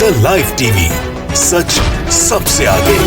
The live TV, सच सबसे आगे।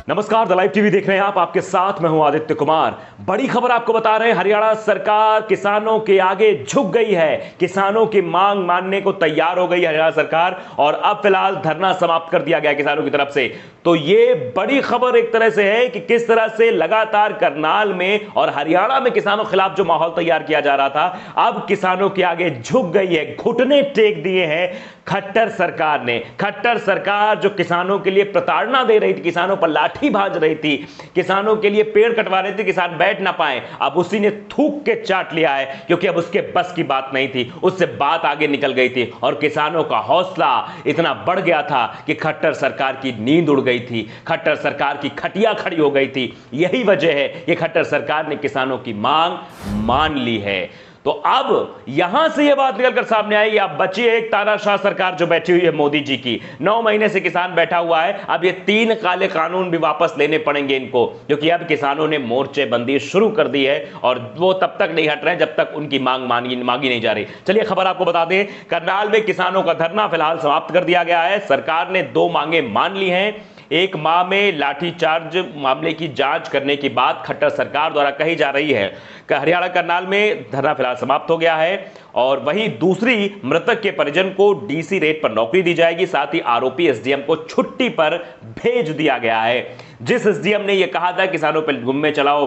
नमस्कार, द लाइव टीवी देख रहे हैं आप। आपके साथ मैं हूं आदित्य कुमार। बड़ी खबर आपको बता रहे हैं, हरियाणा सरकार किसानों के आगे झुक गई है। किसानों की मांग मानने को तैयार हो गई हरियाणा सरकार और अब फिलहाल धरना समाप्त कर दिया गया किसानों की तरफ से। तो ये बड़ी खबर एक तरह से है कि किस तरह से लगातार करनाल में और हरियाणा में किसानों के खिलाफ जो माहौल तैयार किया जा रहा था, अब किसानों के आगे झुक गई है, घुटने टेक दिए हैं खट्टर सरकार ने। खट्टर सरकार जो किसानों के लिए प्रताड़ना दे रही थी, किसानों पर लाठी भांज रही थी, किसानों के लिए पेड़ कटवा रही थी, किसान बैठ ना पाए, अब उसी ने थूक के चाट लिया है, क्योंकि अब उसके बस की बात नहीं थी, उससे बात आगे निकल गई थी और किसानों का हौसला इतना बढ़ गया था कि खट्टर सरकार की नींद उड़ गई थी, खट्टर सरकार की खटिया खड़ी हो गई थी। यही वजह है कि खट्टर सरकार ने किसानों की मांग मान ली है। तो अब यहां से यह बात निकलकर सामने आई, अब बची एक तानाशाह सरकार जो बैठी हुई है मोदी जी की। 9 महीने से किसान बैठा हुआ है, अब ये 3 काले कानून भी वापस लेने पड़ेंगे इनको, क्योंकि अब किसानों ने मोर्चेबंदी शुरू कर दी है और वो तब तक नहीं हट रहे जब तक उनकी मांग मांगी नहीं जा रही। चलिए खबर आपको बता दें, करनाल में किसानों का धरना फिलहाल समाप्त कर दिया गया है। सरकार ने 2 मांगे मान ली हैं। एक माह में लाठीचार्ज मामले की जांच करने की बात खट्टर सरकार द्वारा कही जा रही है। हरियाणा करनाल में धरना फिलहाल समाप्त हो गया है और वहीं दूसरी, मृतक के परिजन को डीसी रेट पर नौकरी दी जाएगी, साथ ही आरोपी एसडीएम को छुट्टी पर भेज दिया गया है। जिस एसडीएम ने यह कहा था किसानों पर गुम्मे चलाओ,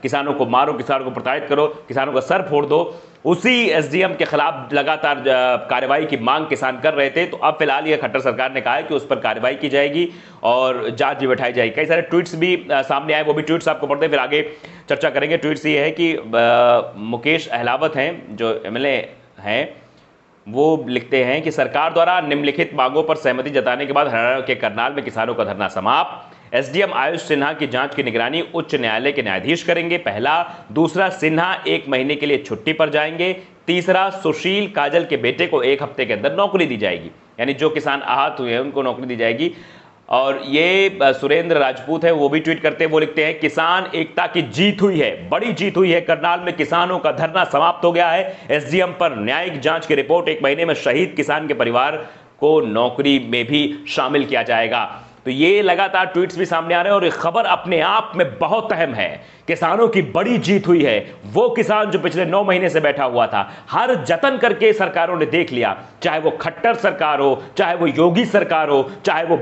किसानों को मारो, किसानों को प्रताड़ित करो, किसानों का सर फोड़ दो, उसी एसडीएम के खिलाफ लगातार कार्रवाई की मांग किसान कर रहे थे। तो अब फिलहाल यह खट्टर सरकार ने कहा है कि उस पर कार्रवाई की जाएगी और जांच भी बैठाई जाएगी। कई सारे ट्वीट्स भी सामने आए, वो भी ट्वीट्स आपको पढ़ते फिर आगे चर्चा करेंगे। ट्वीट्स ये है कि मुकेश अहलावत हैं जो एमएलए हैं, वो लिखते हैं कि सरकार द्वारा निम्नलिखित मांगों पर सहमति जताने के बाद हरियाणा के करनाल में किसानों का धरना समाप्त। एसडीएम आयुष सिन्हा की जांच की निगरानी उच्च न्यायालय के न्यायाधीश करेंगे, पहला। दूसरा, सिन्हा 1 महीने के लिए छुट्टी पर जाएंगे। तीसरा, सुशील काजल के बेटे को 1 हफ्ते के अंदर नौकरी दी जाएगी, यानी जो किसान आहत हुए हैं उनको नौकरी दी जाएगी। और ये सुरेंद्र राजपूत है, वो भी ट्वीट करते हैं, वो लिखते हैं किसान एकता की जीत हुई है, बड़ी जीत हुई है। करनाल में किसानों का धरना समाप्त हो गया है। एसडीएम पर न्यायिक जांच की रिपोर्ट, 1 महीने में शहीद किसान के परिवार को नौकरी में भी शामिल किया जाएगा। तो ये लगातार ट्वीट्स भी सामने आ रहे हैं और ये खबर अपने आप में बहुत अहम है। किसानों की बड़ी जीत हुई है। वो किसान जो पिछले 9 महीने से बैठा हुआ था, हर जतन करके सरकारों ने देख लिया, चाहे वो खट्टर सरकार हो, चाहे वो योगी सरकार हो, चाहे वो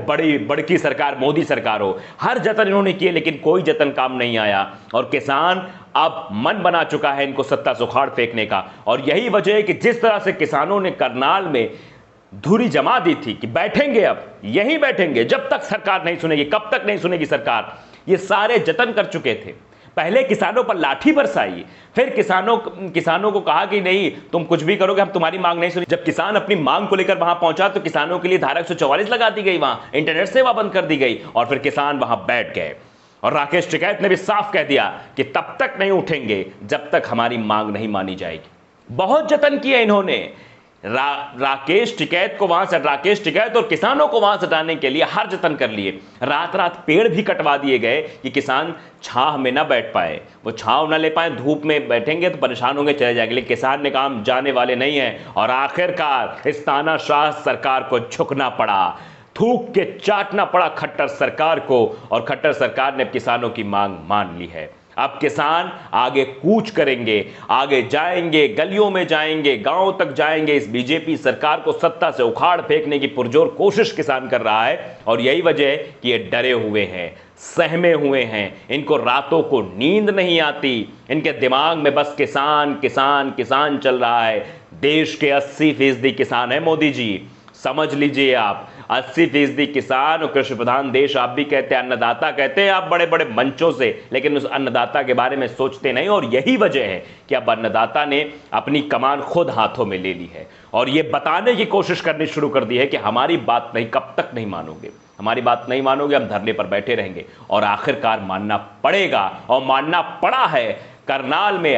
बड़की सरकार मोदी सरकार हो, हर जतन इन्होंने किए, लेकिन कोई जतन काम नहीं आया और किसान अब मन बना चुका है इनको सत्ता से उखाड़ फेंकने का। और यही वजह है कि जिस तरह से किसानों ने करनाल में धुरी जमा दी थी कि बैठेंगे, अब यहीं बैठेंगे जब तक सरकार नहीं सुनेगी। कब तक नहीं सुनेगी सरकार? ये सारे जतन कर चुके थे। पहले किसानों पर लाठी बरसाई, फिर किसानों को कहा कि नहीं तुम कुछ भी करोगे, हम तुम्हारी मांग नहीं सुनी। जब किसान अपनी मांग को लेकर वहां पहुंचा तो किसानों के लिए धारा 144 लगा दी गई, वहां इंटरनेट सेवा बंद कर दी गई और फिर किसान वहां बैठ गए। और राकेश टिकैत ने भी साफ कह दिया कि तब तक नहीं उठेंगे जब तक हमारी मांग नहीं मानी जाएगी। बहुत जतन किए इन्होंने। राकेश टिकैत और किसानों को वहां से हटाने के लिए हर जतन कर लिए। रात पेड़ भी कटवा दिए गए कि किसान छांव में ना बैठ पाए, वो छांव ना ले पाए, धूप में बैठेंगे तो परेशान होंगे, चले जाएंगे। लेकिन किसान ने काम जाने वाले नहीं है और आखिरकार इस तानाशाह सरकार को झुकना पड़ा, थूक के चाटना पड़ा खट्टर सरकार को और खट्टर सरकार ने किसानों की मांग मान ली है। अब किसान आगे कूच करेंगे, आगे जाएंगे, गलियों में जाएंगे, गांव तक जाएंगे। इस बीजेपी सरकार को सत्ता से उखाड़ फेंकने की पुरजोर कोशिश किसान कर रहा है और यही वजह है कि ये डरे हुए हैं, सहमे हुए हैं, इनको रातों को नींद नहीं आती, इनके दिमाग में बस किसान किसान किसान चल रहा है। देश के 80% किसान है मोदी जी, समझ लीजिए आप। 80% किसान और कृषि प्रधान देश आप भी कहते हैं, अन्नदाता कहते हैं आप बड़े बड़े मंचों से, लेकिन उस अन्नदाता के बारे में सोचते नहीं। और यही वजह है कि अब अन्नदाता ने अपनी कमान खुद हाथों में ले ली है और यह बताने की कोशिश करनी शुरू कर दी है कि हमारी बात नहीं, कब तक नहीं मानोगे, हमारी बात नहीं मानोगे, हम धरने पर बैठे रहेंगे। और आखिरकार मानना पड़ेगा और मानना पड़ा है। करनाल में,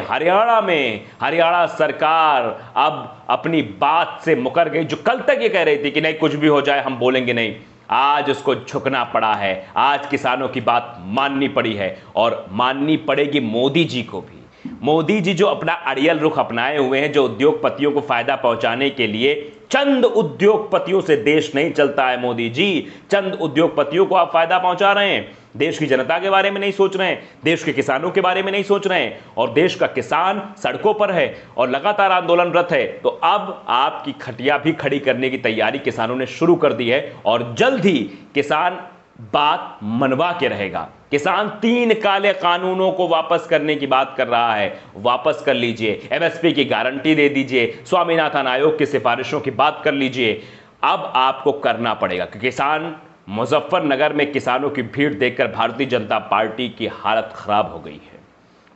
हरियाणा सरकार अब अपनी बात से मुकर गई। जो कल तक ये कह रही थी कि नहीं कुछ भी हो जाए हम बोलेंगे नहीं, आज उसको झुकना पड़ा है। आज किसानों की बात माननी पड़ी है और माननी पड़ेगी मोदी जी को भी। मोदी जी जो अपना अड़ियल रुख अपनाए हुए हैं, जो उद्योगपतियों को फायदा पहुंचाने के लिए चंद उद्योगपतियों से देश नहीं चलता है मोदी जी। चंद उद्योगपतियों को आप फायदा पहुंचा रहे हैं, देश की जनता के बारे में नहीं सोच रहे हैं, देश के किसानों के बारे में नहीं सोच रहे हैं, और देश का किसान सड़कों पर है और लगातार आंदोलनरत है। तो अब आपकी खटिया भी खड़ी करने की तैयारी किसानों ने शुरू कर दी है और जल्द ही किसान बात मनवा के रहेगा। किसान 3 काले कानूनों को वापस करने की बात कर रहा है, वापस कर लीजिए। एमएसपी की गारंटी दे दीजिए, स्वामीनाथन आयोग की सिफारिशों की बात कर लीजिए। अब आपको करना पड़ेगा कि किसान, मुजफ्फरनगर में किसानों की भीड़ देखकर भारतीय जनता पार्टी की हालत खराब हो गई है।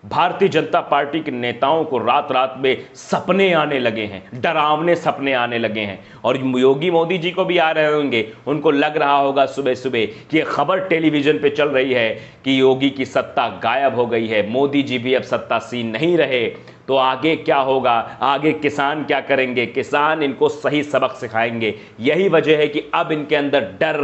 भारतीय जनता पार्टी के नेताओं को रात रात में सपने आने लगे हैं, डरावने सपने आने लगे हैं, और योगी मोदी जी को भी आ रहे होंगे। उनको लग रहा होगा सुबह सुबह कि ये खबर टेलीविजन पे चल रही है कि योगी की सत्ता गायब हो गई है, मोदी जी भी अब सत्तासीन नहीं रहे, तो आगे क्या होगा, आगे किसान क्या करेंगे। किसान इनको सही सबक सिखाएंगे। यही वजह है कि अब इनके अंदर डर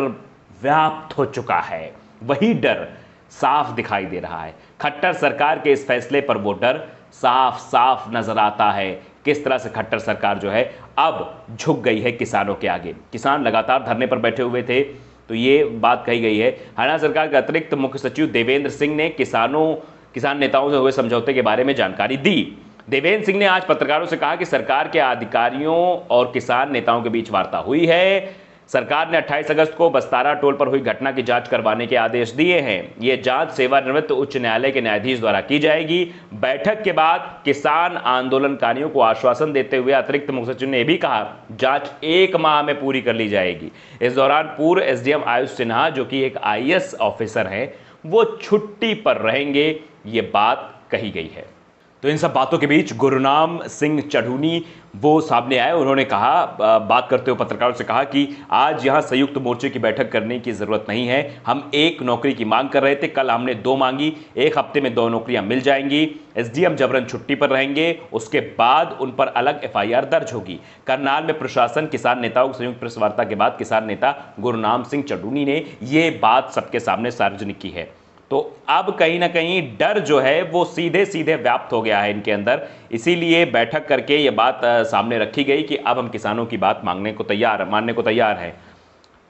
व्याप्त हो चुका है। वही डर साफ दिखाई दे रहा है। खट्टर सरकार के इस फैसले पर वो डर साफ साफ नजर आता है। किस तरह से खट्टर सरकार जो है अब झुक गई है किसानों के आगे। किसान लगातार धरने पर बैठे हुए थे, तो ये बात कही गई है। हरियाणा सरकार के अतिरिक्त मुख्य सचिव देवेंद्र सिंह ने किसान नेताओं से हुए समझौते के बारे में जानकारी दी। देवेंद्र सिंह ने आज पत्रकारों से कहा कि सरकार के अधिकारियों और किसान नेताओं के बीच वार्ता हुई है। सरकार ने 28 अगस्त को बस्तारा टोल पर हुई घटना की जांच करवाने के आदेश दिए हैं। यह जांच सेवानिवृत्त उच्च न्यायालय के न्यायाधीश द्वारा की जाएगी। बैठक के बाद किसान आंदोलनकारियों को आश्वासन देते हुए अतिरिक्त मुख्य सचिव ने भी कहा, जांच 1 माह में पूरी कर ली जाएगी। इस दौरान पूर्व एसडीएम आयुष सिन्हा, जो कि एक आईएएस ऑफिसर हैं, वो छुट्टी पर रहेंगे, ये बात कही गई है। तो इन सब बातों के बीच गुरनाम सिंह चढ़ूनी वो सामने आए। उन्होंने कहा, बात करते हुए पत्रकारों से कहा कि आज यहां संयुक्त मोर्चे की बैठक करने की जरूरत नहीं है। हम 1 नौकरी की मांग कर रहे थे, कल हमने 2 मांगी, 1 हफ्ते में 2 नौकरियां मिल जाएंगी। एसडीएम जबरन छुट्टी पर रहेंगे, उसके बाद उन पर अलग एफआईआर दर्ज होगी। करनाल में प्रशासन किसान नेताओं की संयुक्त प्रेस वार्ता के बाद किसान नेता गुरनाम सिंह चढ़ूनी ने ये बात सबके सामने सार्वजनिक की है। तो अब कहीं ना कहीं डर जो है वो सीधे सीधे व्याप्त हो गया है इनके अंदर। इसीलिए बैठक करके ये बात सामने रखी गई कि अब हम किसानों की बात मानने को तैयार हैं।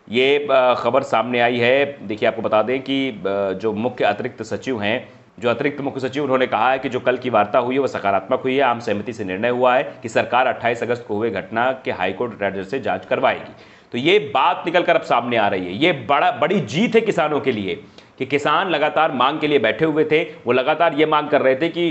ये खबर सामने आई है। देखिए, आपको बता दें कि जो मुख्य अतिरिक्त सचिव हैं, उन्होंने कहा है कि जो कल की वार्ता हुई है वो सकारात्मक हुई है। आम सहमति से निर्णय हुआ है कि सरकार 28 अगस्त को हुए घटना के हाईकोर्ट रिटायर्ड जज से जांच करवाएगी। तो ये बात निकलकर अब सामने आ रही है। ये बड़ी जीत है किसानों के लिए कि किसान लगातार मांग के लिए बैठे हुए थे। वो लगातार ये मांग कर रहे थे कि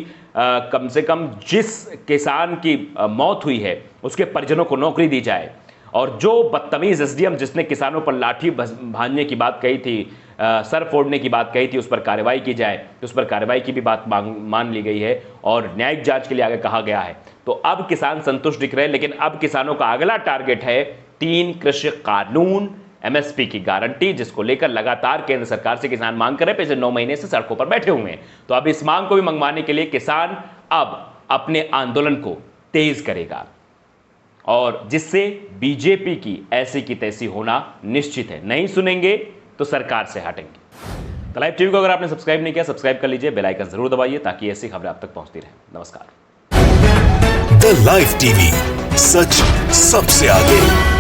कम से कम जिस किसान की मौत हुई है उसके परिजनों को नौकरी दी जाए, और जो बदतमीज एसडीएम जिसने किसानों पर लाठी भांजने की बात कही थी, सर फोड़ने की बात कही थी, उस पर कार्रवाई की जाए। उस पर कार्रवाई की भी बात मान ली गई है और न्यायिक जांच के लिए आगे कहा गया है। तो अब किसान संतुष्ट दिख रहे हैं, लेकिन अब किसानों का अगला टारगेट है 3 कृषि कानून, एमएसपी की गारंटी, जिसको लेकर लगातार केंद्र सरकार से किसान मांग कर रहे हैं। पिछले 9 महीने से सड़कों पर बैठे हुए हैं। तो अब इस मांग को भी मंगवाने के लिए किसान अब अपने आंदोलन को तेज करेगा, और जिससे बीजेपी की ऐसी की तैसी होना निश्चित है। नहीं सुनेंगे तो सरकार से हटेंगे। तो लाइव टीवी को अगर आपने सब्सक्राइब नहीं किया, सब्सक्राइब कर लीजिए, बेल आइकन जरूर दबाइए ताकि ऐसी खबरें आप तक पहुंचती रहे। नमस्कार। द लाइव टीवी, सच सबसे आगे।